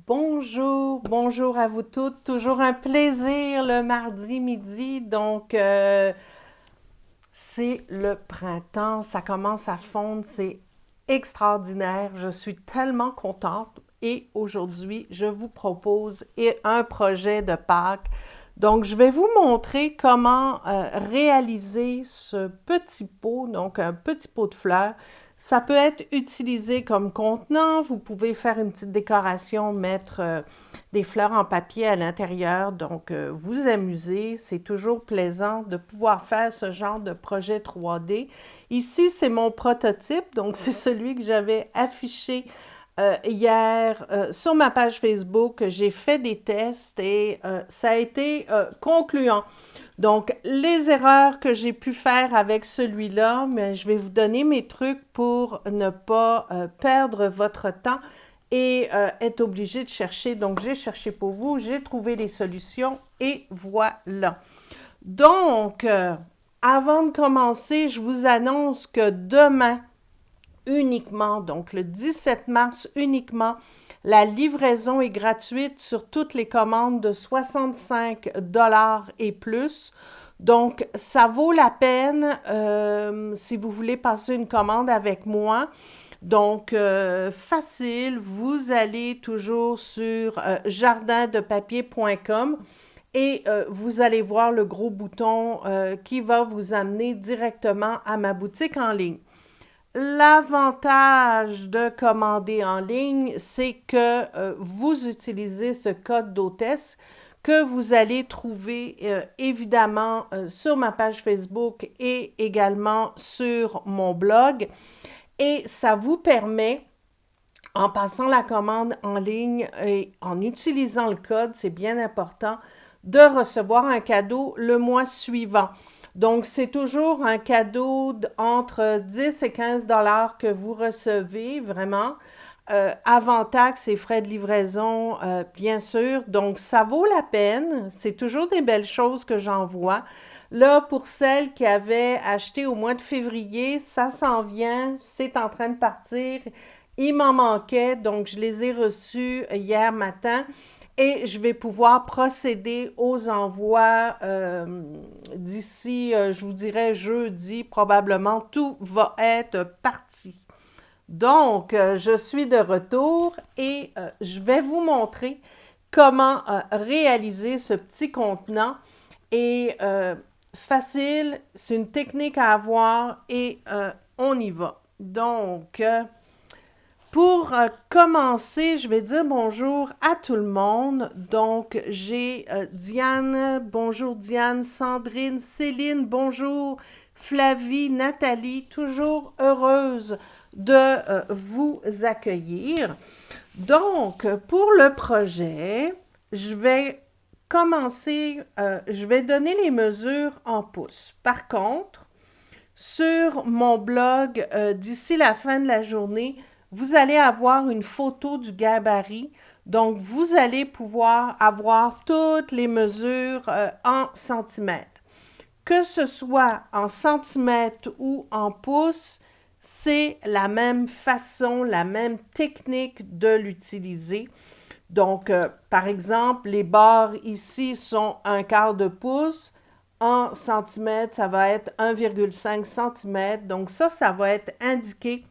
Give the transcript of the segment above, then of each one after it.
Bonjour, bonjour à vous toutes. Toujours un plaisir le mardi midi. C'est le printemps, ça commence à fondre, c'est extraordinaire. Je suis tellement contente. Et aujourd'hui, je vous propose un projet de Pâques. Donc, je vais vous montrer comment réaliser ce petit pot, donc un petit pot de fleurs. Ça peut être utilisé comme contenant. Vous pouvez faire une petite décoration, mettre des fleurs en papier à l'intérieur. Donc, vous amuser. C'est toujours plaisant de pouvoir faire ce genre de projet 3D. Ici, c'est mon prototype. Donc, c'est celui que j'avais affiché hier sur ma page Facebook. J'ai fait des tests et ça a été concluant. Donc, les erreurs que j'ai pu faire avec celui-là, mais je vais vous donner mes trucs pour ne pas perdre votre temps et être obligé de chercher. Donc, j'ai cherché pour vous, j'ai trouvé les solutions et voilà. Donc, avant de commencer, je vous annonce que demain uniquement, donc le 17 mars uniquement, la livraison est gratuite sur toutes les commandes de 65 dollars et plus. Donc, ça vaut la peine si vous voulez passer une commande avec moi. Donc, facile, vous allez toujours sur jardindepapier.com et vous allez voir le gros bouton qui va vous amener directement à ma boutique en ligne. L'avantage de commander en ligne, c'est que vous utilisez ce code d'hôtesse que vous allez trouver évidemment sur ma page Facebook et également sur mon blog. Et ça vous permet, en passant la commande en ligne et en utilisant le code, c'est bien important, de recevoir un cadeau le mois suivant. Donc, c'est toujours un cadeau entre 10 et 15 dollars que vous recevez, vraiment, avant taxes et frais de livraison, bien sûr. Donc, ça vaut la peine. C'est toujours des belles choses que j'envoie. Là, pour celles qui avaient acheté au mois de février, ça s'en vient, c'est en train de partir. Il m'en manquait, donc je les ai reçus hier matin et je vais pouvoir procéder aux envois d'ici, je vous dirais jeudi, probablement tout va être parti. Donc, je suis de retour et je vais vous montrer comment réaliser ce petit contenant. Et facile, c'est une technique à avoir et on y va. Donc, pour commencer, je vais dire bonjour à tout le monde. Donc, j'ai Diane, bonjour Diane, Sandrine, Céline, bonjour, Flavie, Nathalie, toujours heureuse de vous accueillir. Donc, pour le projet, je vais commencer, je vais donner les mesures en pouces. Par contre, sur mon blog, d'ici la fin de la journée, vous allez avoir une photo du gabarit. Donc, vous allez pouvoir avoir toutes les mesures en centimètres. Que ce soit en centimètres ou en pouces, c'est la même façon, la même technique de l'utiliser. Donc, par exemple, les barres ici sont un quart de pouce. En centimètres, ça va être 1,5 cm. Donc ça va être indiqué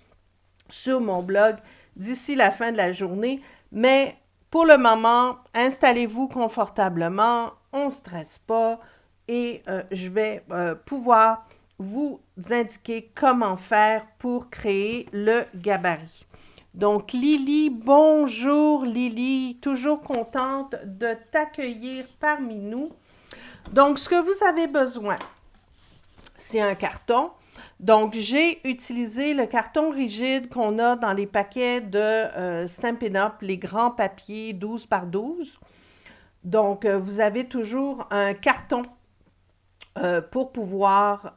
sur mon blog d'ici la fin de la journée. Mais pour le moment, installez-vous confortablement, on ne stresse pas et je vais pouvoir vous indiquer comment faire pour créer le gabarit. Donc, Lily, bonjour Lily, toujours contente de t'accueillir parmi nous. Donc, ce que vous avez besoin, c'est un carton. Donc, j'ai utilisé le carton rigide qu'on a dans les paquets de Stampin' Up, les grands papiers 12 par 12. Donc, vous avez toujours un carton pour pouvoir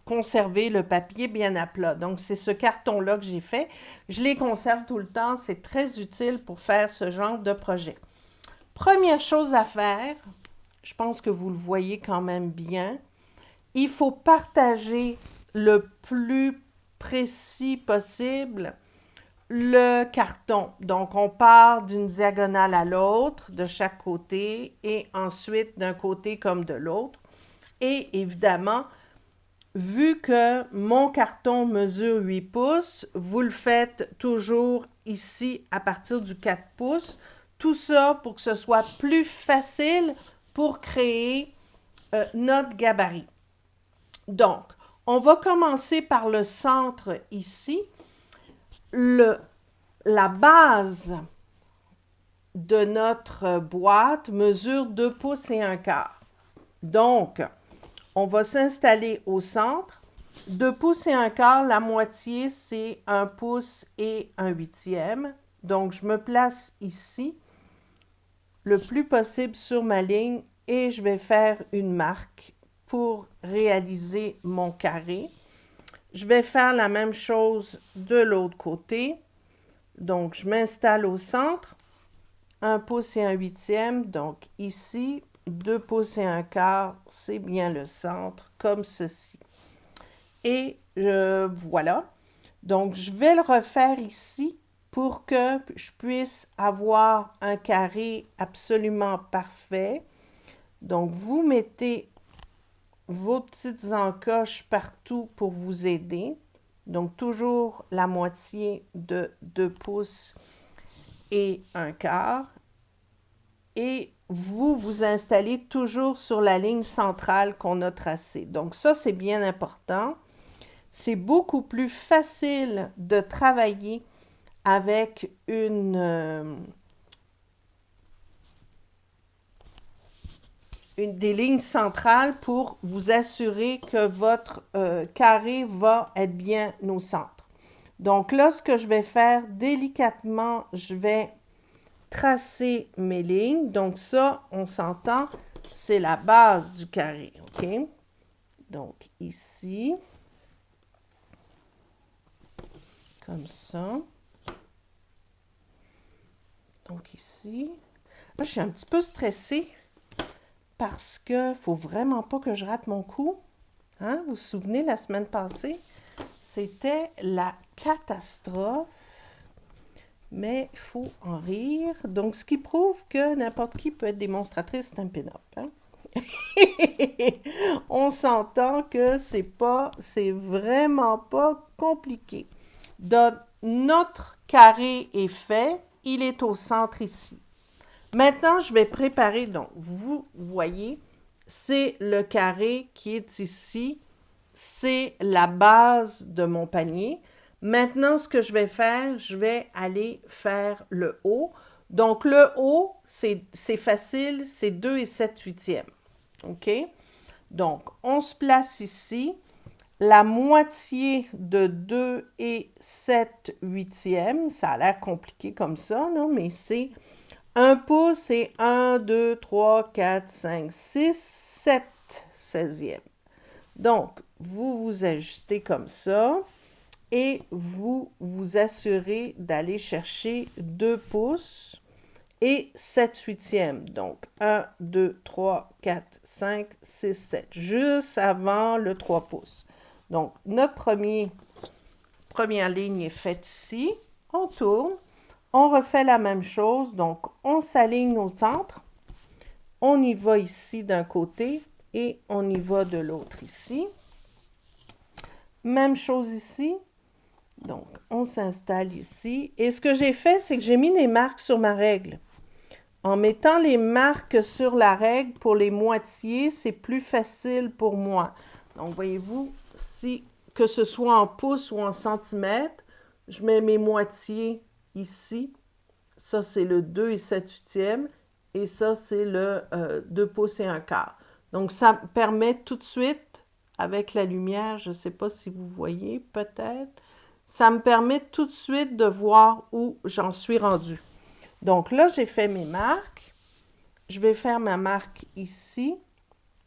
conserver le papier bien à plat. Donc, c'est ce carton-là que j'ai fait. Je les conserve tout le temps. C'est très utile pour faire ce genre de projet. Première chose à faire, je pense que vous le voyez quand même bien, il faut partager le plus précis possible le carton. Donc, on part d'une diagonale à l'autre, de chaque côté, et ensuite d'un côté comme de l'autre. Et évidemment, vu que mon carton mesure 8 pouces, vous le faites toujours ici à partir du 4 pouces. Tout ça pour que ce soit plus facile pour créer notre gabarit. Donc, on va commencer par le centre ici. La base de notre boîte mesure 2 pouces et un quart. Donc, on va s'installer au centre. 2 pouces et un quart, la moitié, c'est 1 pouce et un huitième. Donc, je me place ici, le plus possible sur ma ligne, et je vais faire une marque pour réaliser mon carré. Je vais faire la même chose de l'autre côté. Donc, je m'installe au centre, 1 pouce et un huitième. Donc, ici, 2 pouces et un quart, c'est bien le centre, comme ceci. Et voilà. Donc, je vais le refaire ici pour que je puisse avoir un carré absolument parfait. Donc, vous mettez vos petites encoches partout pour vous aider. Donc, toujours la moitié de 2 pouces et un quart. Et vous vous installez toujours sur la ligne centrale qu'on a tracée. Donc, ça, c'est bien important. C'est beaucoup plus facile de travailler avec des lignes centrales pour vous assurer que votre carré va être bien au centre. Donc là, ce que je vais faire délicatement, je vais tracer mes lignes. Donc ça, on s'entend, c'est la base du carré, OK? Donc ici, comme ça. Donc ici. Là, je suis un petit peu stressée parce que faut vraiment pas que je rate mon coup. Hein? Vous vous souvenez, la semaine passée, c'était la catastrophe. Mais il faut en rire. Donc, ce qui prouve que n'importe qui peut être démonstratrice, c'est un pin-up. Hein? On s'entend que c'est vraiment pas compliqué. Donc, notre carré est fait. Il est au centre ici. Maintenant, je vais préparer, donc, vous voyez, c'est le carré qui est ici. C'est la base de mon panier. Maintenant, ce que je vais faire, je vais aller faire le haut. Donc, le haut, c'est facile, c'est 2 et 7 huitièmes. OK? Donc, on se place ici. La moitié de 2 et 7 huitièmes, ça a l'air compliqué comme ça, non? Mais c'est 1 pouce, c'est 1, 2, 3, 4, 5, 6, 7 seizièmes. Donc, vous vous ajustez comme ça et vous vous assurez d'aller chercher 2 pouces et 7 huitièmes. Donc, 1, 2, 3, 4, 5, 6, 7, juste avant le 3 pouces. Donc, notre première ligne est faite ici. On tourne. On refait la même chose. Donc, on s'aligne au centre. On y va ici d'un côté et on y va de l'autre ici. Même chose ici. Donc, on s'installe ici. Et ce que j'ai fait, c'est que j'ai mis des marques sur ma règle. En mettant les marques sur la règle pour les moitiés, c'est plus facile pour moi. Donc, voyez-vous, que ce soit en pouces ou en centimètres, je mets mes moitiés ici. Ça, c'est le 2 et 7 huitièmes. Et ça, c'est le 2 pouces et un quart. Donc, ça me permet tout de suite, avec la lumière, je ne sais pas si vous voyez, peut-être, ça me permet tout de suite de voir où j'en suis rendue. Donc là, j'ai fait mes marques. Je vais faire ma marque ici.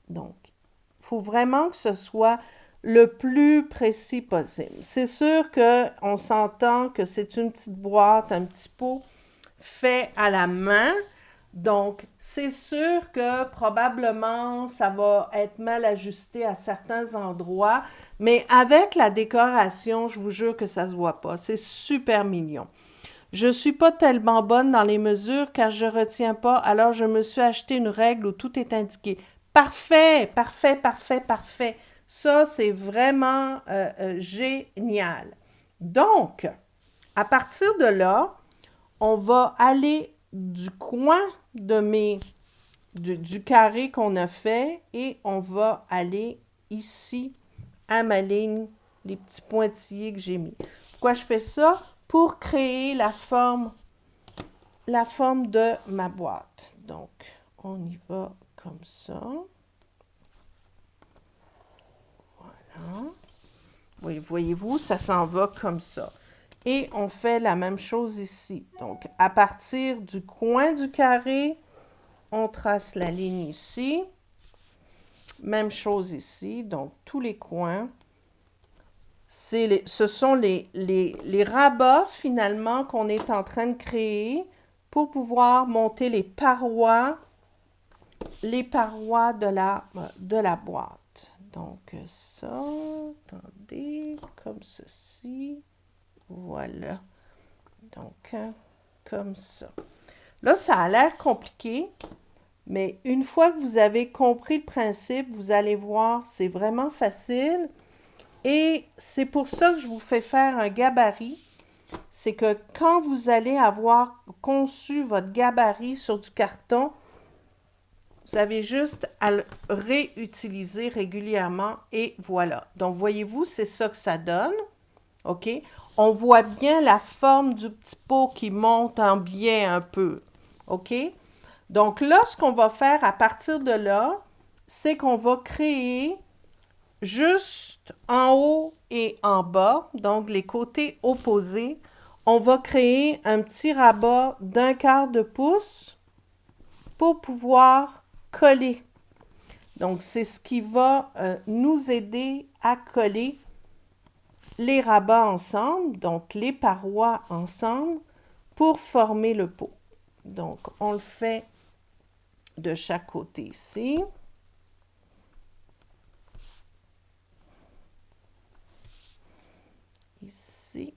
Donc, il faut vraiment que ce soit le plus précis possible. C'est sûr qu'on s'entend que c'est une petite boîte, un petit pot fait à la main. Donc, c'est sûr que probablement ça va être mal ajusté à certains endroits, mais avec la décoration, je vous jure que ça se voit pas. C'est super mignon. Je suis pas tellement bonne dans les mesures car je retiens pas, alors je me suis acheté une règle où tout est indiqué. Parfait, parfait, parfait, parfait. Ça, c'est vraiment génial. Donc, à partir de là, on va aller du coin de du carré qu'on a fait et on va aller ici à ma ligne, les petits pointillés que j'ai mis. Pourquoi je fais ça? Pour créer la forme de ma boîte. Donc, on y va comme ça. Voilà. Oui, voyez-vous, ça s'en va comme ça. Et on fait la même chose ici. Donc, à partir du coin du carré, on trace la ligne ici. Même chose ici. Donc, tous les coins. Ce sont les rabats, finalement, qu'on est en train de créer pour pouvoir monter les parois de la boîte. Donc, ça, attendez, comme ceci. Voilà. Donc, comme ça. Là, ça a l'air compliqué, mais une fois que vous avez compris le principe, vous allez voir, c'est vraiment facile. Et c'est pour ça que je vous fais faire un gabarit. C'est que quand vous allez avoir conçu votre gabarit sur du carton, vous avez juste à le réutiliser régulièrement et voilà. Donc, voyez-vous, c'est ça que ça donne. OK? On voit bien la forme du petit pot qui monte en biais un peu. OK? Donc là, ce qu'on va faire à partir de là, c'est qu'on va créer juste en haut et en bas, donc les côtés opposés, on va créer un petit rabat d'1/4 de pouce pour pouvoir coller. Donc, c'est ce qui va nous aider à coller les rabats ensemble, donc les parois ensemble, pour former le pot. Donc, on le fait de chaque côté ici. Ici.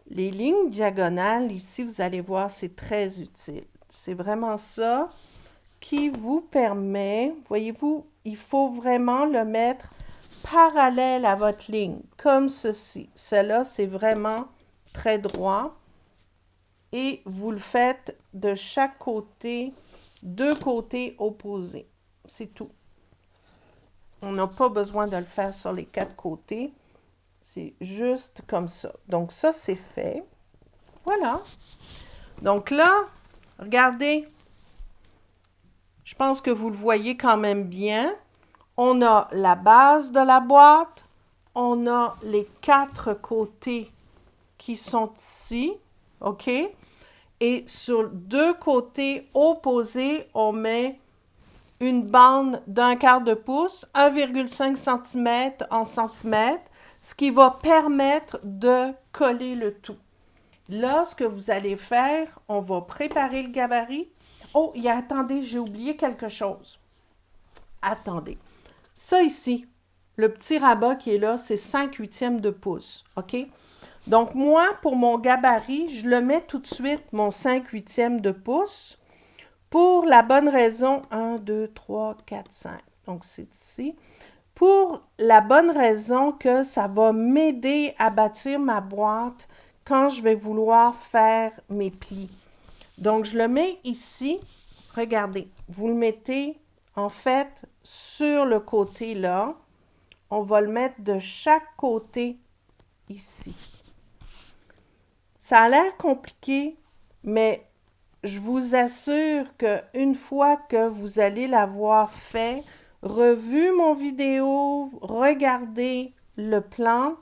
Les lignes diagonales, ici, vous allez voir, c'est très utile. C'est vraiment ça qui vous permet, voyez-vous, il faut vraiment le mettre parallèle à votre ligne, comme ceci. Celle-là, c'est vraiment très droit. Et vous le faites de chaque côté, deux côtés opposés. C'est tout. On n'a pas besoin de le faire sur les quatre côtés. C'est juste comme ça. Donc ça, c'est fait. Voilà. Donc là, regardez. Je pense que vous le voyez quand même bien. On a la base de la boîte. On a les quatre côtés qui sont ici. OK? Et sur deux côtés opposés, on met une bande d'1/4 de pouce, 1,5 cm en centimètres, ce qui va permettre de coller le tout. Là, ce que vous allez faire, on va préparer le gabarit. Oh, attendez, j'ai oublié quelque chose. Attendez. Ça ici, le petit rabat qui est là, c'est 5/8 de pouce. OK? Donc, moi, pour mon gabarit, je le mets tout de suite, mon 5/8 de pouce, pour la bonne raison, 1, 2, 3, 4, 5. Donc, c'est ici. Pour la bonne raison que ça va m'aider à bâtir ma boîte quand je vais vouloir faire mes plis. Donc, je le mets ici. Regardez, vous le mettez en fait sur le côté là. On va le mettre de chaque côté ici. Ça a l'air compliqué, mais je vous assure qu'une fois que vous allez l'avoir fait, revu mon vidéo, regardez le plan,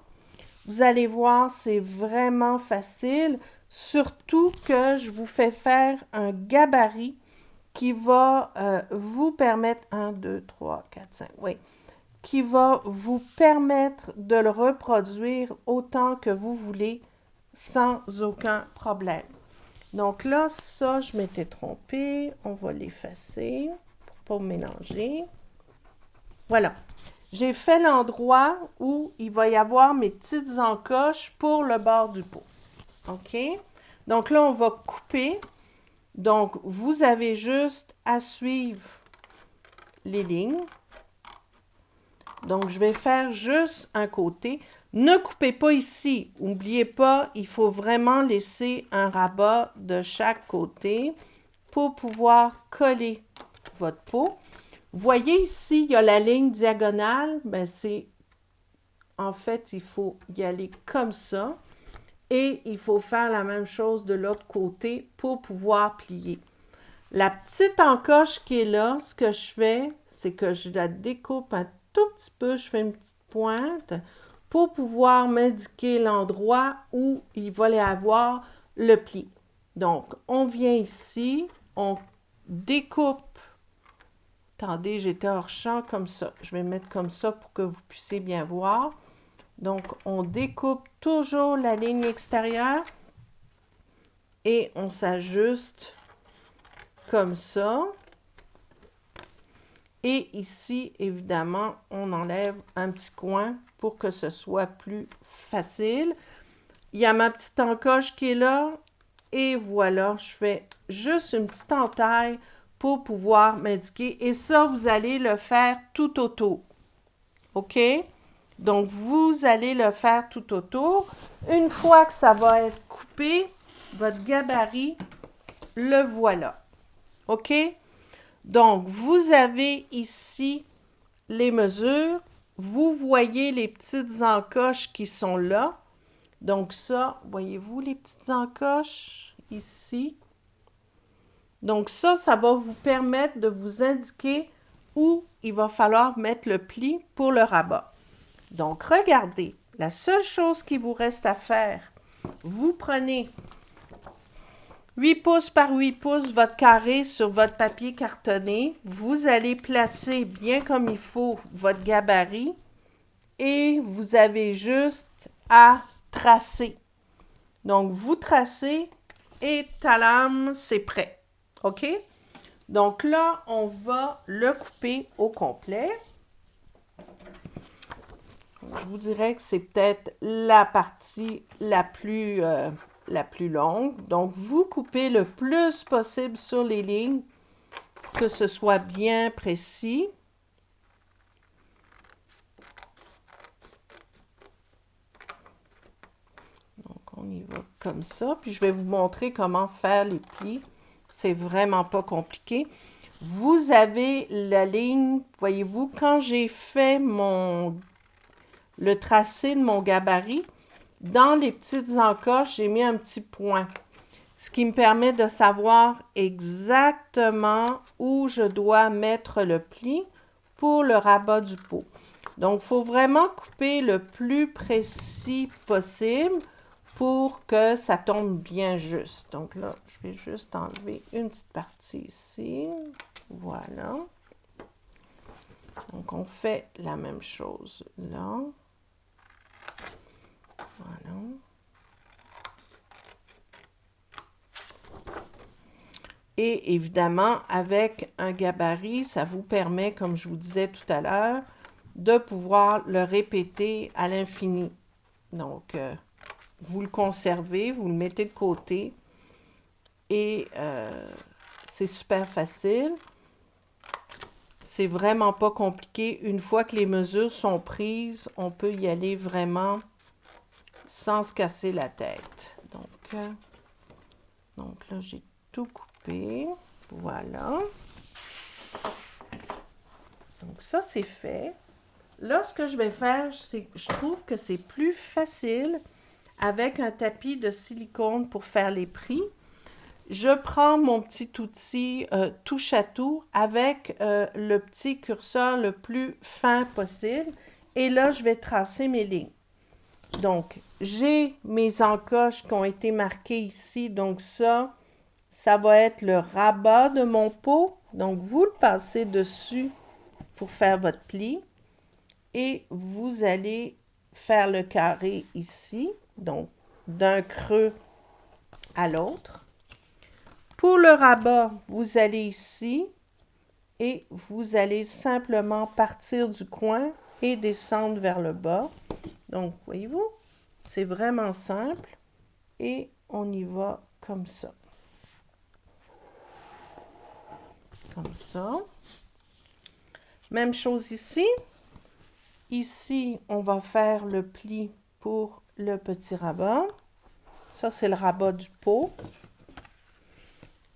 vous allez voir, c'est vraiment facile. Surtout que je vous fais faire un gabarit qui va vous permettre, 1, 2, 3, 4, 5, oui, qui va vous permettre de le reproduire autant que vous voulez sans aucun problème. Donc là, ça, je m'étais trompée. On va l'effacer pour pas mélanger. Voilà. J'ai fait l'endroit où il va y avoir mes petites encoches pour le bord du pot. OK? Donc là, on va couper. Donc, vous avez juste à suivre les lignes. Donc, je vais faire juste un côté. Ne coupez pas ici. N'oubliez pas, il faut vraiment laisser un rabat de chaque côté pour pouvoir coller votre pot. Vous voyez ici, il y a la ligne diagonale. Ben, en fait, il faut y aller comme ça. Et il faut faire la même chose de l'autre côté pour pouvoir plier. La petite encoche qui est là, ce que je fais, c'est que je la découpe un tout petit peu, je fais une petite pointe pour pouvoir m'indiquer l'endroit où il va y avoir le pli. Donc, on vient ici, on découpe. Attendez, j'étais hors champ comme ça. Je vais mettre comme ça pour que vous puissiez bien voir. Donc, on découpe toujours la ligne extérieure et on s'ajuste comme ça. Et ici, évidemment, on enlève un petit coin pour que ce soit plus facile. Il y a ma petite encoche qui est là. Et voilà, je fais juste une petite entaille pour pouvoir m'indiquer. Et ça, vous allez le faire tout autour. OK? Donc, vous allez le faire tout autour. Une fois que ça va être coupé, votre gabarit, le voilà. OK? Donc, vous avez ici les mesures. Vous voyez les petites encoches qui sont là. Donc ça, voyez-vous les petites encoches ici? Donc ça va vous permettre de vous indiquer où il va falloir mettre le pli pour le rabat. Donc regardez, la seule chose qui vous reste à faire, vous prenez 8 pouces par 8 pouces votre carré sur votre papier cartonné. Vous allez placer bien comme il faut votre gabarit et vous avez juste à tracer. Donc, vous tracez et talam, c'est prêt. OK? Donc là, on va le couper au complet. Je vous dirais que c'est peut-être la partie la plus longue. Donc, vous coupez le plus possible sur les lignes, que ce soit bien précis. Donc, on y va comme ça. Puis, je vais vous montrer comment faire les plis. C'est vraiment pas compliqué. Vous avez la ligne, voyez-vous, quand j'ai fait le tracé de mon gabarit, dans les petites encoches, j'ai mis un petit point. Ce qui me permet de savoir exactement où je dois mettre le pli pour le rabat du pot. Donc, il faut vraiment couper le plus précis possible pour que ça tombe bien juste. Donc là, je vais juste enlever une petite partie ici. Voilà. Donc, on fait la même chose là. Voilà. Et évidemment, avec un gabarit, ça vous permet, comme je vous disais tout à l'heure, de pouvoir le répéter à l'infini. Donc, vous le conservez, vous le mettez de côté et c'est super facile. C'est vraiment pas compliqué. Une fois que les mesures sont prises, on peut y aller vraiment sans se casser la tête. Donc là, j'ai tout coupé. Voilà. Donc ça, c'est fait. Là, ce que je vais faire, c'est que je trouve que c'est plus facile avec un tapis de silicone pour faire les plis. Je prends mon petit outil touche à tout avec le petit curseur le plus fin possible. Et là, je vais tracer mes lignes. Donc, j'ai mes encoches qui ont été marquées ici. Donc ça va être le rabat de mon pot. Donc, vous le passez dessus pour faire votre pli. Et vous allez faire le carré ici. Donc, d'un creux à l'autre. Pour le rabat, vous allez ici et vous allez simplement partir du coin et descendre vers le bas. Donc, voyez-vous, c'est vraiment simple et on y va comme ça. Comme ça. Même chose ici. Ici, on va faire le pli pour le petit rabat. Ça, c'est le rabat du pot.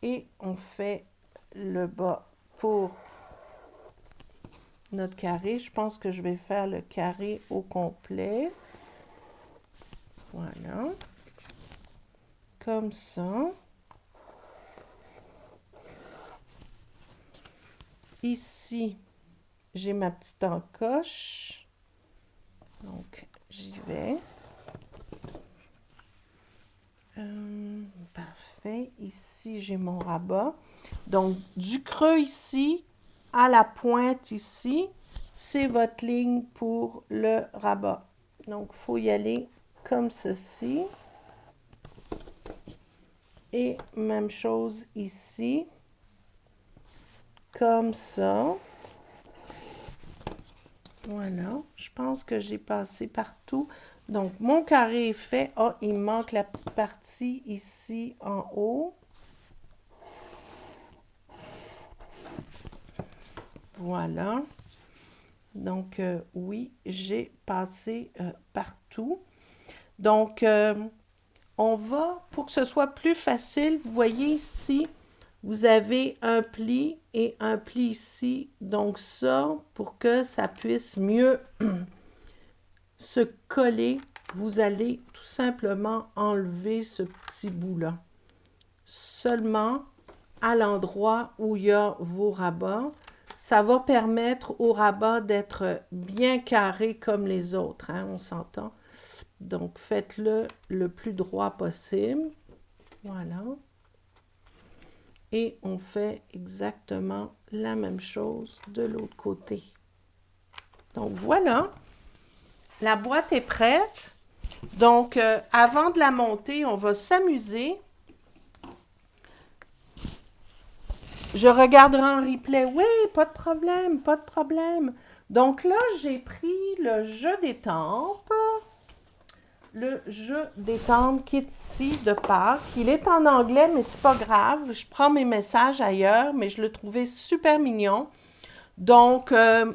Et on fait le bas pour notre carré. Je pense que je vais faire le carré au complet. Voilà. Comme ça. Ici, j'ai ma petite encoche. Donc, j'y vais. Parfait. Ici, j'ai mon rabat. Donc, du creux ici à la pointe ici, c'est votre ligne pour le rabat. Donc, il faut y aller comme ceci. Et même chose ici. Comme ça. Voilà. Je pense que j'ai passé partout. Donc, mon carré est fait. Ah, il me manque la petite partie ici en haut. Voilà. Donc, oui, j'ai passé partout. Donc, on va, pour que ce soit plus facile, vous voyez ici, vous avez un pli et un pli ici. Donc, ça, pour que ça puisse mieux se coller, vous allez tout simplement enlever ce petit bout-là. Seulement à l'endroit où il y a vos rabats. Ça va permettre au rabat d'être bien carré comme les autres, hein, on s'entend. Donc, faites-le le plus droit possible. Voilà. Et on fait exactement la même chose de l'autre côté. Donc, voilà. La boîte est prête. Donc, avant de la monter, on va s'amuser. Je regarderai en replay. Oui, pas de problème, pas de problème. Donc là, j'ai pris le jeu d'étampes. Le jeu d'étampes qui est ici de Pâques. Il est en anglais, mais c'est pas grave. Je prends mes messages ailleurs, mais je le trouvais super mignon. Donc,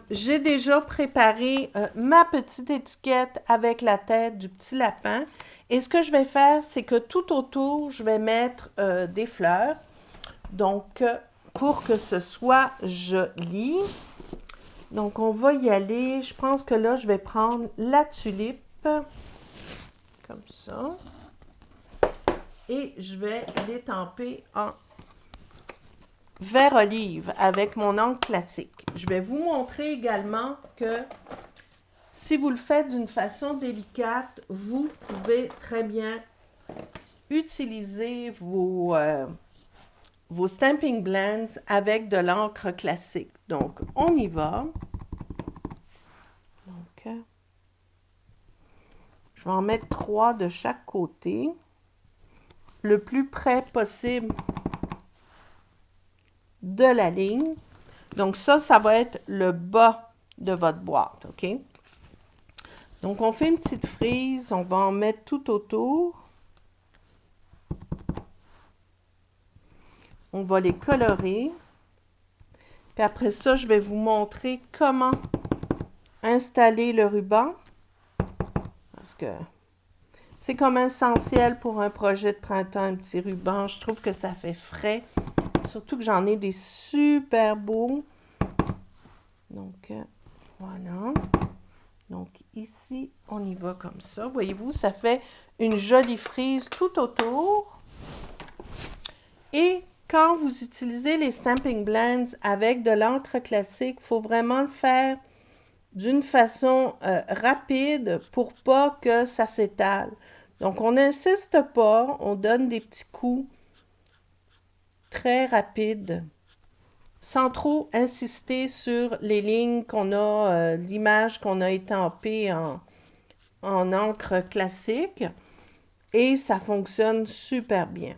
j'ai déjà préparé ma petite étiquette avec la tête du petit lapin. Et ce que je vais faire, c'est que tout autour, je vais mettre des fleurs. Donc, pour que ce soit joli. Donc, on va y aller. Je pense que là, je vais prendre la tulipe. Comme ça. Et je vais l'étamper en vert olive avec mon encre classique. Je vais vous montrer également que si vous le faites d'une façon délicate, vous pouvez très bien utiliser vos Stamping Blends avec de l'encre classique. Donc, on y va. Donc, je vais en mettre 3 de chaque côté. Le plus près possible de la ligne. Donc, ça va être le bas de votre boîte, OK? Donc, on fait une petite frise. On va en mettre tout autour. On va les colorer. Puis après ça, je vais vous montrer comment installer le ruban. Parce que c'est comme essentiel pour un projet de printemps, un petit ruban. Je trouve que ça fait frais. Surtout que j'en ai des super beaux. Donc, voilà. Donc, ici, on y va comme ça. Voyez-vous, ça fait une jolie frise tout autour. Et quand vous utilisez les Stamping Blends avec de l'encre classique, il faut vraiment le faire d'une façon rapide pour pas que ça s'étale. Donc, on n'insiste pas, on donne des petits coups très rapides, sans trop insister sur les lignes qu'on a, l'image qu'on a étampée en encre classique. et ça fonctionne super bien.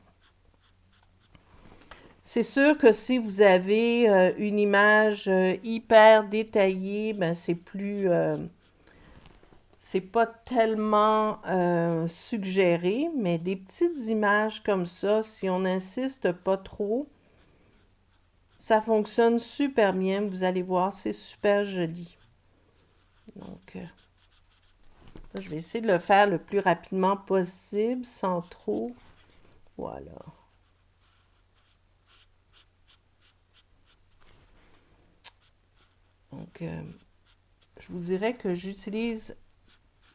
C'est sûr que si vous avez une image hyper détaillée, ben c'est pas tellement suggéré, mais des petites images comme ça, si on n'insiste pas trop, ça fonctionne super bien. Vous allez voir, c'est super joli. Donc, je vais essayer de le faire le plus rapidement possible, sans trop. Voilà. Donc, je vous dirais que j'utilise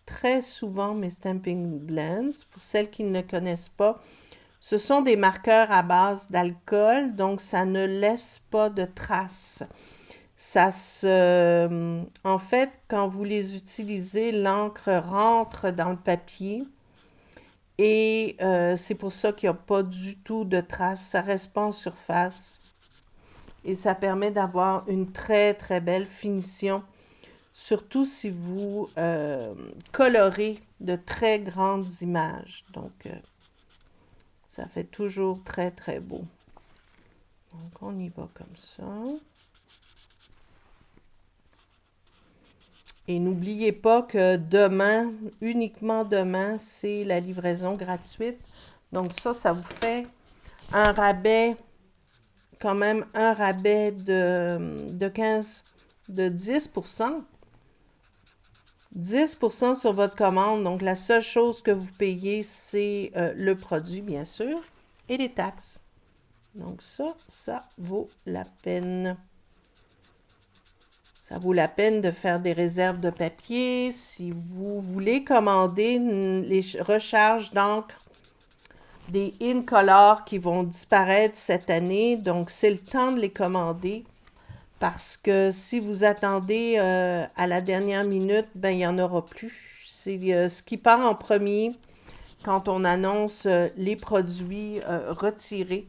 très souvent mes Stamping Blends. Pour celles qui ne connaissent pas, ce sont des marqueurs à base d'alcool, donc ça ne laisse pas de traces. En fait, quand vous les utilisez, l'encre rentre dans le papier et c'est pour ça qu'il n'y a pas du tout de traces. Ça reste pas en surface et ça permet d'avoir une très très belle finition, surtout si vous colorez de très grandes images. Donc, ça fait toujours très très beau. Donc, on y va comme ça. Et n'oubliez pas que demain, uniquement demain, c'est la livraison gratuite. Donc ça vous fait un rabais, quand même un rabais de 15, de 10%. 10% sur votre commande. Donc la seule chose que vous payez, c'est le produit, bien sûr, et les taxes. Donc ça vaut la peine. Ça vaut la peine de faire des réserves de papier. Si vous voulez commander les recharges d'encre des Incolor qui vont disparaître cette année, donc c'est le temps de les commander parce que si vous attendez à la dernière minute, ben il n'y en aura plus. C'est ce qui part en premier quand on annonce les produits retirés.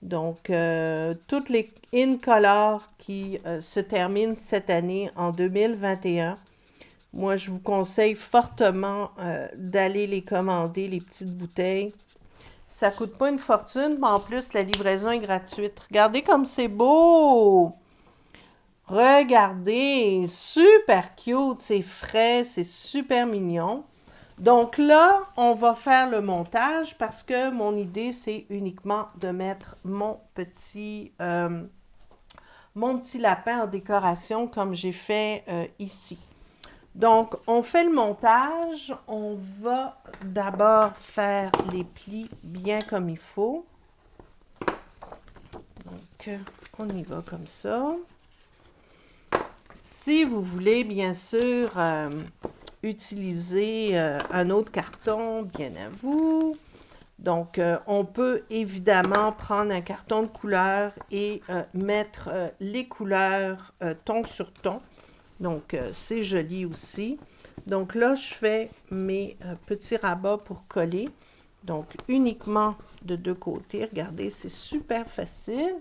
Donc, toutes les Incolor qui se terminent cette année en 2021, moi, je vous conseille fortement d'aller les commander, les petites bouteilles. Ça ne coûte pas une fortune, mais en plus, la livraison est gratuite. Regardez comme c'est beau! Regardez! Super cute, c'est frais, c'est super mignon. Donc là, on va faire le montage parce que mon idée, c'est uniquement de mettre mon petit lapin en décoration comme j'ai fait ici. Donc, on fait le montage. On va d'abord faire les plis bien comme il faut. Donc, on y va comme ça. Si vous voulez, bien sûr, utiliser un autre carton, bien à vous. Donc, on peut évidemment prendre un carton de couleur et mettre les couleurs ton sur ton. Donc, c'est joli aussi. Donc là, je fais mes petits rabats pour coller. Donc, uniquement de deux côtés. Regardez, c'est super facile.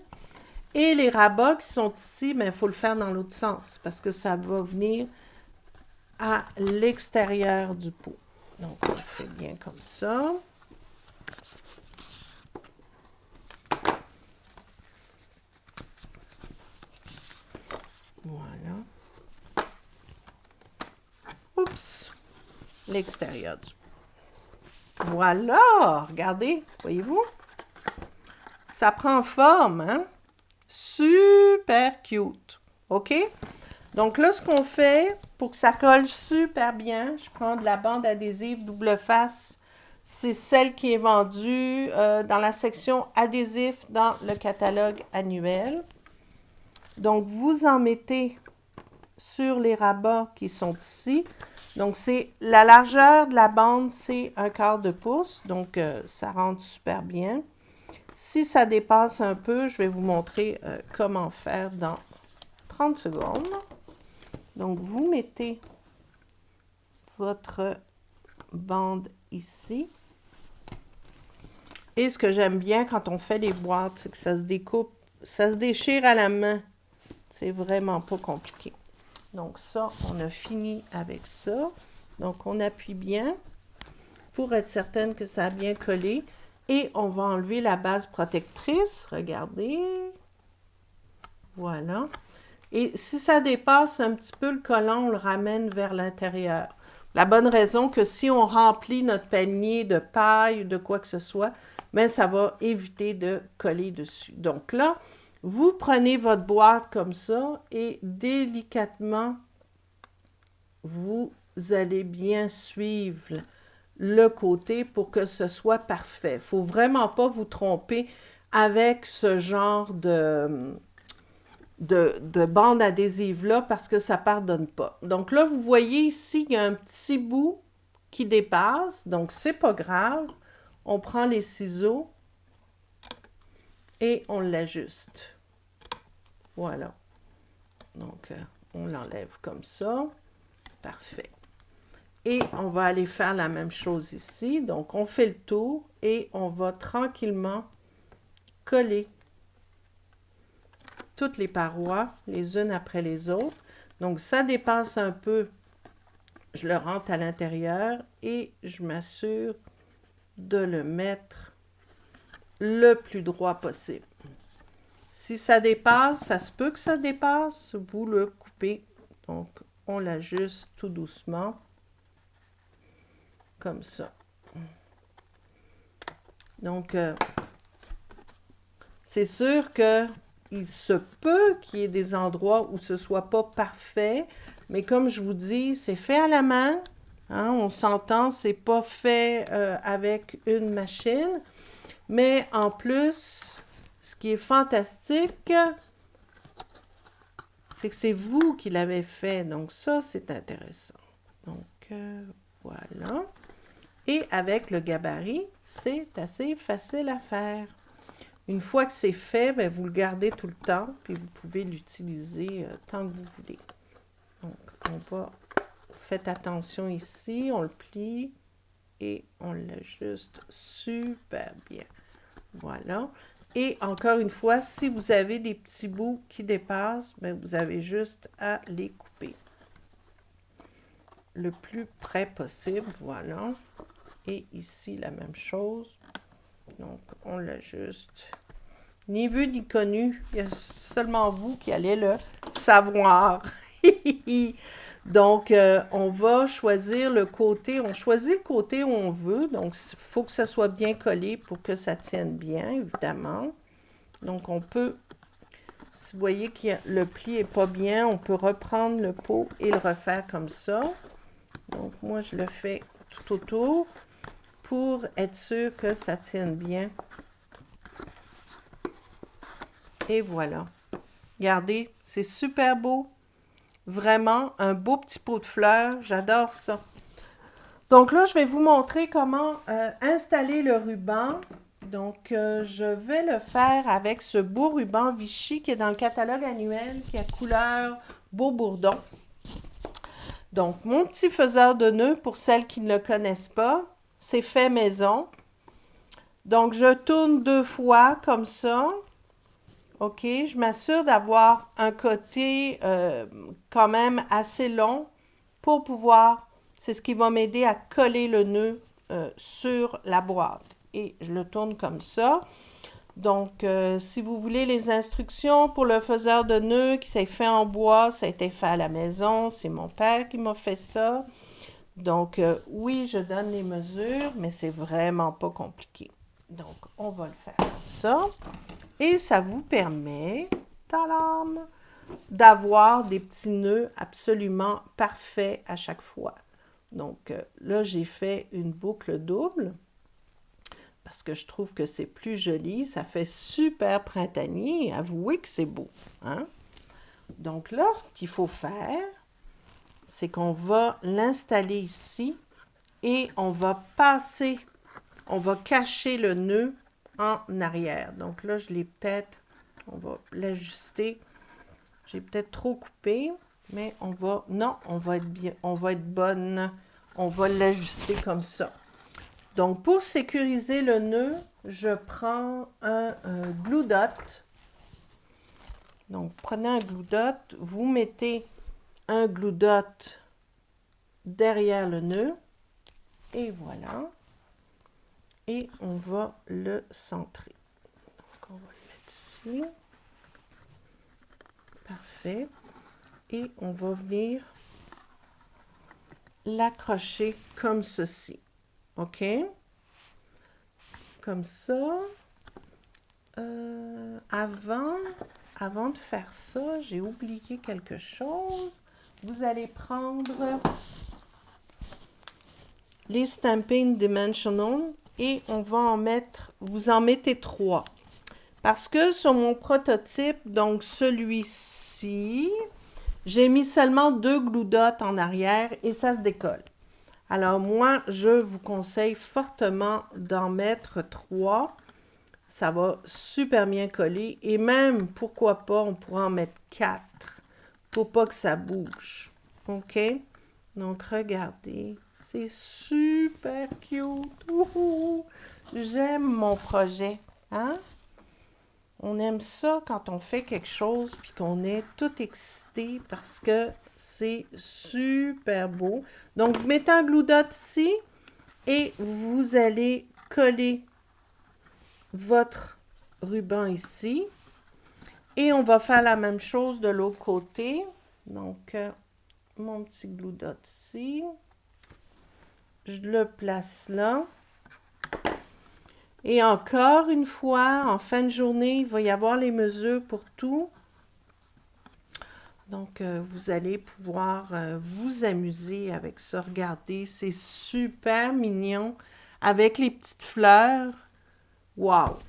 Et les rabats qui sont ici, il faut le faire dans l'autre sens parce que ça va venir à l'extérieur du pot. Donc, on le fait bien comme ça. Voilà. Oups. L'extérieur du pot. Voilà. Regardez. Voyez-vous? Ça prend forme, hein? Super cute. OK? Donc là, ce qu'on fait, pour que ça colle super bien, je prends de la bande adhésive double face. C'est celle qui est vendue dans la section adhésif dans le catalogue annuel. Donc, vous en mettez sur les rabats qui sont ici. Donc, c'est la largeur de la bande, c'est 1/4 de pouce. Donc, ça rentre super bien. Si ça dépasse un peu, je vais vous montrer comment faire dans 30 secondes. Donc, vous mettez votre bande ici. Et ce que j'aime bien quand on fait les boîtes, c'est que ça se découpe, ça se déchire à la main. C'est vraiment pas compliqué. Donc ça, on a fini avec ça. Donc, on appuie bien. pour être certaine que ça a bien collé. Et on va enlever la base protectrice. Regardez. Voilà. Et si ça dépasse un petit peu le collant, on le ramène vers l'intérieur. La bonne raison que si on remplit notre panier de paille ou de quoi que ce soit, ben ça va éviter de coller dessus. Donc là, vous prenez votre boîte comme ça et délicatement, vous allez bien suivre le côté pour que ce soit parfait. Il ne faut vraiment pas vous tromper avec ce genre de bande adhésive-là parce que ça ne pardonne pas. Donc là, vous voyez ici, il y a un petit bout qui dépasse, donc c'est pas grave. On prend les ciseaux et on l'ajuste. Voilà. Donc, on l'enlève comme ça. Parfait. Et on va aller faire la même chose ici. Donc, on fait le tour et on va tranquillement coller toutes les parois, les unes après les autres. Donc, ça dépasse un peu, je le rentre à l'intérieur et je m'assure de le mettre le plus droit possible. Si ça dépasse, ça se peut que ça dépasse, vous le coupez. Donc, on l'ajuste tout doucement, comme ça. Donc, c'est sûr que il se peut qu'il y ait des endroits où ce ne soit pas parfait, mais comme je vous dis, c'est fait à la main. Hein, on s'entend, c'est pas fait avec une machine. Mais en plus, ce qui est fantastique, c'est que c'est vous qui l'avez fait. Donc ça, c'est intéressant. Donc, voilà. Et avec le gabarit, c'est assez facile à faire. Une fois que c'est fait, bien, vous le gardez tout le temps, puis vous pouvez l'utiliser tant que vous voulez. Donc, on va... Faites attention ici, on le plie et on l'ajuste super bien. Voilà. Et encore une fois, si vous avez des petits bouts qui dépassent, bien, vous avez juste à les couper le plus près possible. Voilà. Et ici, la même chose. Donc, on l'ajuste. Ni vu ni connu. Il y a seulement vous qui allez le savoir. Donc, on va choisir le côté. On choisit le côté où on veut. Donc, il faut que ça soit bien collé pour que ça tienne bien, évidemment. Donc, on peut, si vous voyez que le pli n'est pas bien, on peut reprendre le pot et le refaire comme ça. Donc, moi, je le fais tout autour pour être sûr que ça tienne bien. Et voilà. Regardez, c'est super beau. Vraiment, un beau petit pot de fleurs. J'adore ça. Donc là, je vais vous montrer comment installer le ruban. Donc, je vais le faire avec ce beau ruban Vichy qui est dans le catalogue annuel, qui est couleur Beau Bourdon. Donc, mon petit faiseur de nœuds, pour celles qui ne le connaissent pas, c'est fait maison. Donc, je tourne 2 fois comme ça. OK, je m'assure d'avoir un côté quand même assez long pour pouvoir, c'est ce qui va m'aider à coller le nœud sur la boîte. Et je le tourne comme ça. Donc, si vous voulez les instructions pour le faiseur de nœuds qui s'est fait en bois, ça a été fait à la maison, c'est mon père qui m'a fait ça. Donc, oui, je donne les mesures, mais c'est vraiment pas compliqué. Donc, on va le faire comme ça. Et ça vous permet, tadam, d'avoir des petits nœuds absolument parfaits à chaque fois. Donc, là, j'ai fait une boucle double parce que je trouve que c'est plus joli. Ça fait super printanier. Avouez que c'est beau. Hein? Donc là, ce qu'il faut faire, c'est qu'on va l'installer ici et on va passer, on va cacher le nœud en arrière. Donc là, je l'ai peut-être, on va l'ajuster. J'ai peut-être trop coupé, mais on va, non, on va être bien, on va être bonne. On va l'ajuster comme ça. Donc, pour sécuriser le nœud, je prends un glue dot. Donc, prenez un glue dot, vous mettez un glue dot derrière le nœud. Et voilà. et on va le centrer. Donc, on va le mettre ici. Parfait. Et on va venir l'accrocher comme ceci. OK? Comme ça. Avant de faire ça, j'ai oublié quelque chose. Vous allez prendre les Stampin' Dimensional et on va en mettre, vous en mettez 3. Parce que sur mon prototype, donc celui-ci, j'ai mis seulement 2 glue dots en arrière et ça se décolle. Alors moi, je vous conseille fortement d'en mettre 3. Ça va super bien coller. Et même, pourquoi pas, on pourra en mettre 4 pour pas que ça bouge. OK? Donc, regardez. C'est super cute. J'aime mon projet. Hein? On aime ça quand on fait quelque chose puis qu'on est tout excité parce que c'est super beau. Donc, vous mettez un glue dot ici et vous allez coller votre ruban ici. Et on va faire la même chose de l'autre côté. Donc, mon petit glue dot ici. Je le place là. Et encore une fois, en fin de journée, il va y avoir les mesures pour tout. Donc, vous allez pouvoir vous amuser avec ça. Regardez, c'est super mignon avec les petites fleurs. Wow!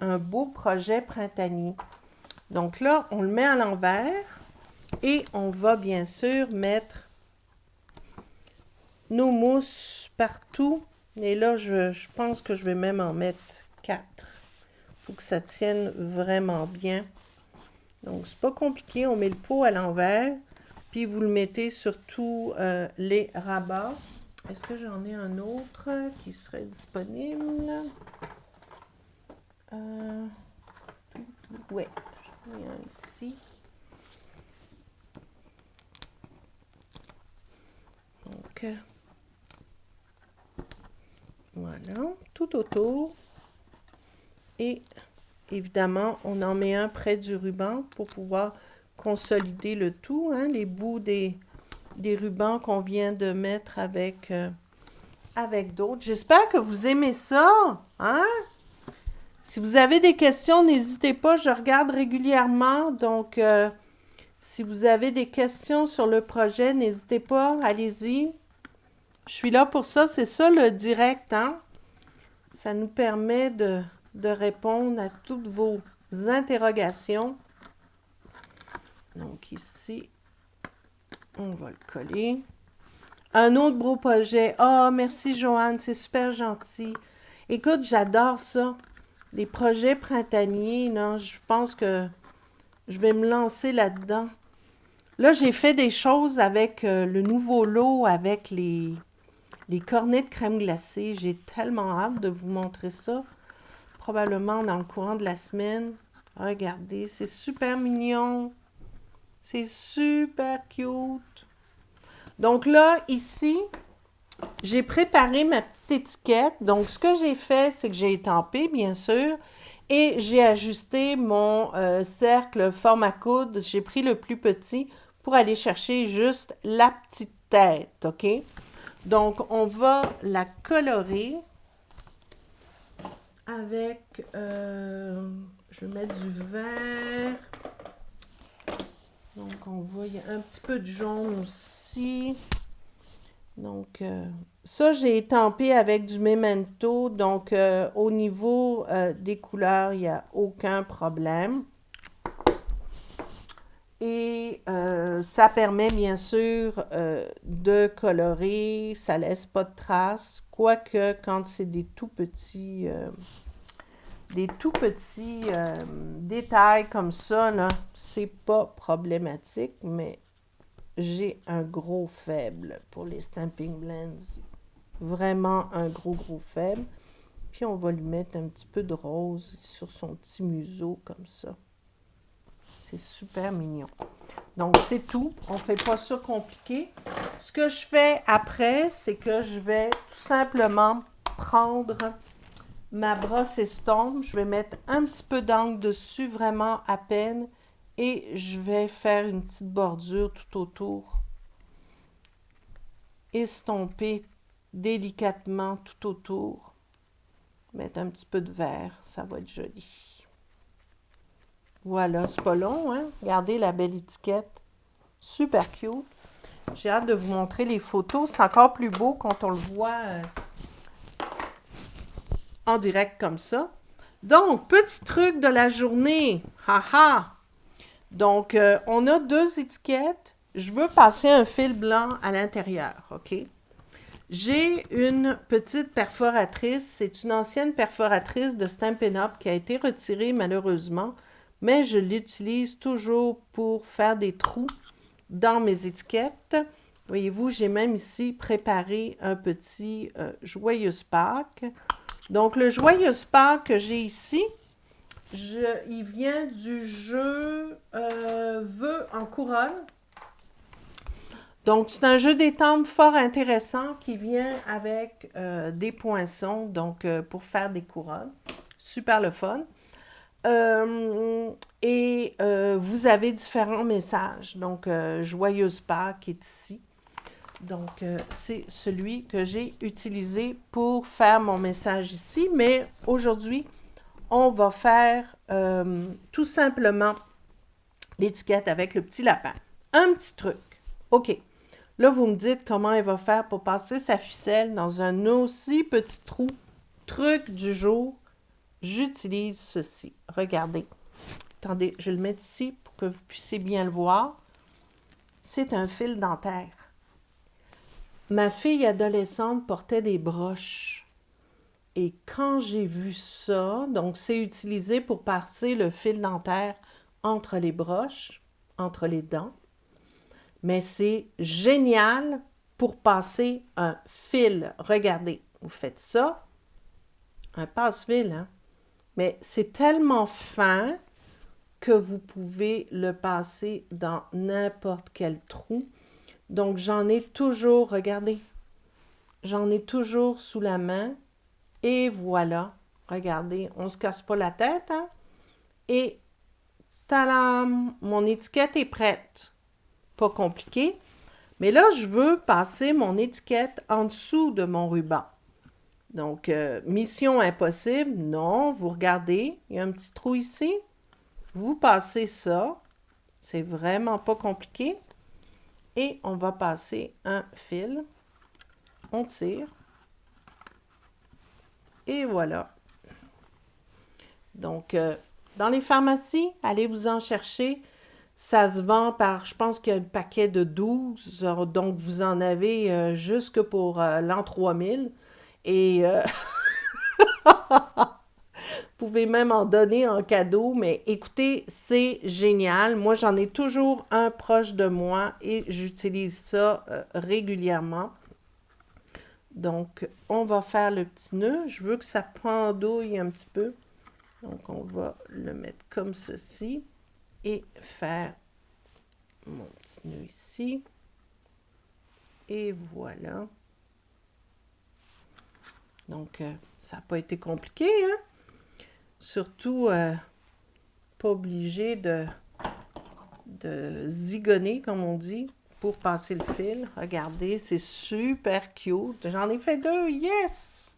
Un beau projet printanier. Donc là, on le met à l'envers et on va bien sûr mettre nos mousses partout. Et là, je pense que je vais même en mettre 4. Il faut que ça tienne vraiment bien. Donc, c'est pas compliqué. On met le pot à l'envers, puis vous le mettez sur tous les rabats. Est-ce que j'en ai un autre qui serait disponible? Oui, j'en ai un ici. Donc, voilà, tout autour. Et évidemment, on en met un près du ruban pour pouvoir consolider le tout, hein, les bouts des rubans qu'on vient de mettre avec, avec d'autres. J'espère que vous aimez ça, hein? Si vous avez des questions, n'hésitez pas, je regarde régulièrement. Donc, si vous avez des questions sur le projet, n'hésitez pas, allez-y. Je suis là pour ça, c'est ça le direct, hein? Ça nous permet de répondre à toutes vos interrogations. Donc ici, on va le coller. Un autre beau projet. Ah, oh, merci Joanne, c'est super gentil. Écoute, j'adore ça. Les projets printaniers, non, je pense que je vais me lancer là-dedans. Là, j'ai fait des choses avec le nouveau lot, avec les cornets de crème glacée. J'ai tellement hâte de vous montrer ça. Probablement dans le courant de la semaine. Regardez, c'est super mignon. C'est super cute. Donc là, ici, j'ai préparé ma petite étiquette. Donc, ce que j'ai fait, c'est que j'ai étampé, bien sûr, et j'ai ajusté mon cercle forme à coude. J'ai pris le plus petit pour aller chercher juste la petite tête, OK? Donc, on va la colorer avec, je vais mettre du vert. Donc, on voit, il y a un petit peu de jaune aussi. Donc, ça, j'ai étampé avec du Memento. Donc, au niveau des couleurs, il n'y a aucun problème. Et ça permet, bien sûr, de colorer. Ça ne laisse pas de traces. Quoique, quand c'est des tout petits détails comme ça, là, c'est pas problématique, mais j'ai un gros faible pour les Stampin' Blends. Vraiment un gros faible. Puis on va lui mettre un petit peu de rose sur son petit museau comme ça. C'est super mignon. Donc c'est tout. On ne fait pas ça compliqué. Ce que je fais après, c'est que je vais tout simplement prendre ma brosse estompe. Je vais mettre un petit peu d'encre dessus, vraiment à peine. Et je vais faire une petite bordure tout autour. Estomper délicatement tout autour. Mettre un petit peu de vert, ça va être joli. Voilà, c'est pas long, hein? Regardez la belle étiquette. Super cute. J'ai hâte de vous montrer les photos. C'est encore plus beau quand on le voit en direct comme ça. Donc, petit truc de la journée. Haha! Donc, on a deux étiquettes. Je veux passer un fil blanc à l'intérieur, OK? J'ai une petite perforatrice. C'est une ancienne perforatrice de Stampin' Up qui a été retirée malheureusement, mais je l'utilise toujours pour faire des trous dans mes étiquettes. Voyez-vous, j'ai même ici préparé un petit Joyeuse Pâques. Donc, le Joyeuse Pâques que j'ai ici, il vient du jeu Vœux en couronne. Donc, c'est un jeu d'étampes fort intéressant qui vient avec des poinçons, donc pour faire des couronnes. Super le fun. Vous avez différents messages. Donc, Joyeuse Pâques est ici. Donc, c'est celui que j'ai utilisé pour faire mon message ici. Mais aujourd'hui, on va faire tout simplement l'étiquette avec le petit lapin. Un petit truc. OK. Là, vous me dites comment elle va faire pour passer sa ficelle dans un aussi petit trou. Truc du jour, j'utilise ceci. Regardez. Attendez, je vais le mettre ici pour que vous puissiez bien le voir. C'est un fil dentaire. Ma fille adolescente portait des broches. Et quand j'ai vu ça, donc c'est utilisé pour passer le fil dentaire entre les broches, entre les dents. Mais c'est génial pour passer un fil. Regardez, vous faites ça, un passe-fil, hein? Mais c'est tellement fin que vous pouvez le passer dans n'importe quel trou. Donc, j'en ai toujours, regardez, j'en ai toujours sous la main. Et voilà, regardez, on ne se casse pas la tête, hein? Et, tadam, mon étiquette est prête. Pas compliqué. Mais là, je veux passer mon étiquette en dessous de mon ruban. Donc, mission impossible, non, vous regardez, il y a un petit trou ici. Vous passez ça, c'est vraiment pas compliqué. Et on va passer un fil. On tire. Et voilà. Donc, dans les pharmacies, allez vous en chercher. Ça se vend par, je pense qu'il y a un paquet de 12, donc vous en avez jusque pour l'an 3000. Et vous pouvez même en donner en cadeau, mais écoutez, c'est génial. Moi, j'en ai toujours un proche de moi et j'utilise ça régulièrement. Donc, on va faire le petit nœud. Je veux que ça pendouille un petit peu. Donc, on va le mettre comme ceci et faire mon petit nœud ici. Et voilà. Donc, ça n'a pas été compliqué, hein? Surtout, pas obligé de zigonner, comme on dit, pour passer le fil. Regardez, c'est super cute. J'en ai fait deux, yes!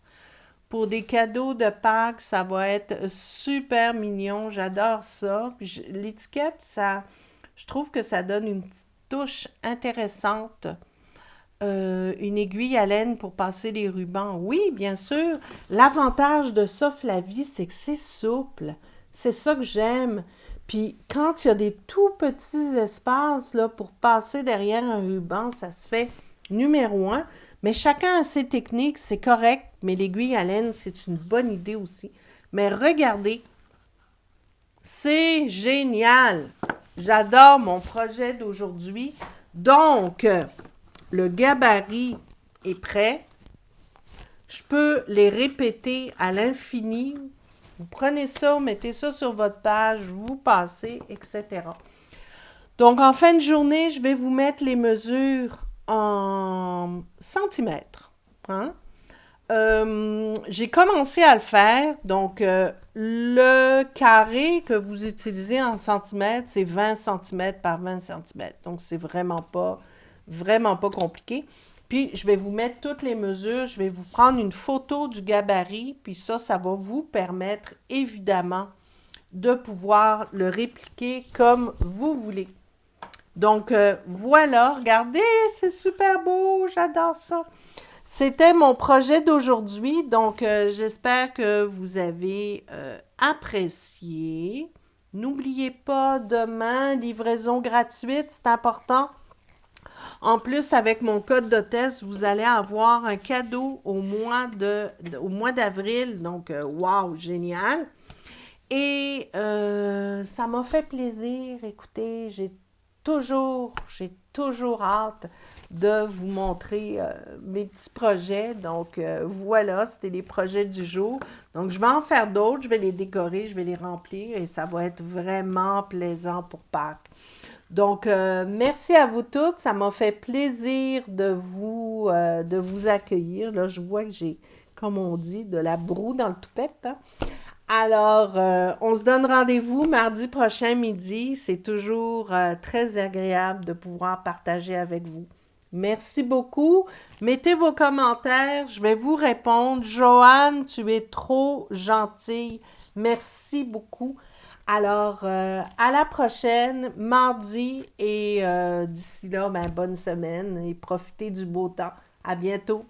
Pour des cadeaux de Pâques, ça va être super mignon. J'adore ça. L'étiquette, ça, je trouve que ça donne une petite touche intéressante. Une aiguille à laine pour passer les rubans. Oui, bien sûr. L'avantage de ça, Flavie, c'est que c'est souple. C'est ça que j'aime. Puis quand il y a des tout petits espaces là, pour passer derrière un ruban, ça se fait numéro un. Mais chacun a ses techniques, c'est correct. Mais l'aiguille à laine, c'est une bonne idée aussi. Mais regardez, c'est génial. J'adore mon projet d'aujourd'hui. Donc, le gabarit est prêt. Je peux les répéter à l'infini. Vous prenez ça, vous mettez ça sur votre page, vous passez, etc. Donc, en fin de journée, je vais vous mettre les mesures en centimètres. Hein? j'ai commencé à le faire. Donc, le carré que vous utilisez en centimètres, c'est 20 centimètres par 20 centimètres. Donc, c'est vraiment pas compliqué. Puis, je vais vous mettre toutes les mesures. Je vais vous prendre une photo du gabarit. Puis ça va vous permettre, évidemment, de pouvoir le répliquer comme vous voulez. Donc, voilà, regardez, c'est super beau, j'adore ça. C'était mon projet d'aujourd'hui, donc j'espère que vous avez apprécié. N'oubliez pas, demain, livraison gratuite, c'est important. En plus, avec mon code d'hôtesse, vous allez avoir un cadeau au mois d'avril, donc wow, génial. Et ça m'a fait plaisir. Écoutez, j'ai toujours hâte de vous montrer mes petits projets. Donc voilà, c'était les projets du jour. Donc je vais en faire d'autres, je vais les décorer, je vais les remplir et ça va être vraiment plaisant pour Pâques. Donc merci à vous toutes, ça m'a fait plaisir de vous accueillir. Là, je vois que j'ai, comme on dit, de la broue dans le toupette, hein. Alors, on se donne rendez-vous mardi prochain midi. C'est toujours très agréable de pouvoir partager avec vous. Merci beaucoup. Mettez vos commentaires. Je vais vous répondre. Joanne, tu es trop gentille. Merci beaucoup. Alors, à la prochaine, mardi, et d'ici là, ben, bonne semaine et profitez du beau temps. À bientôt.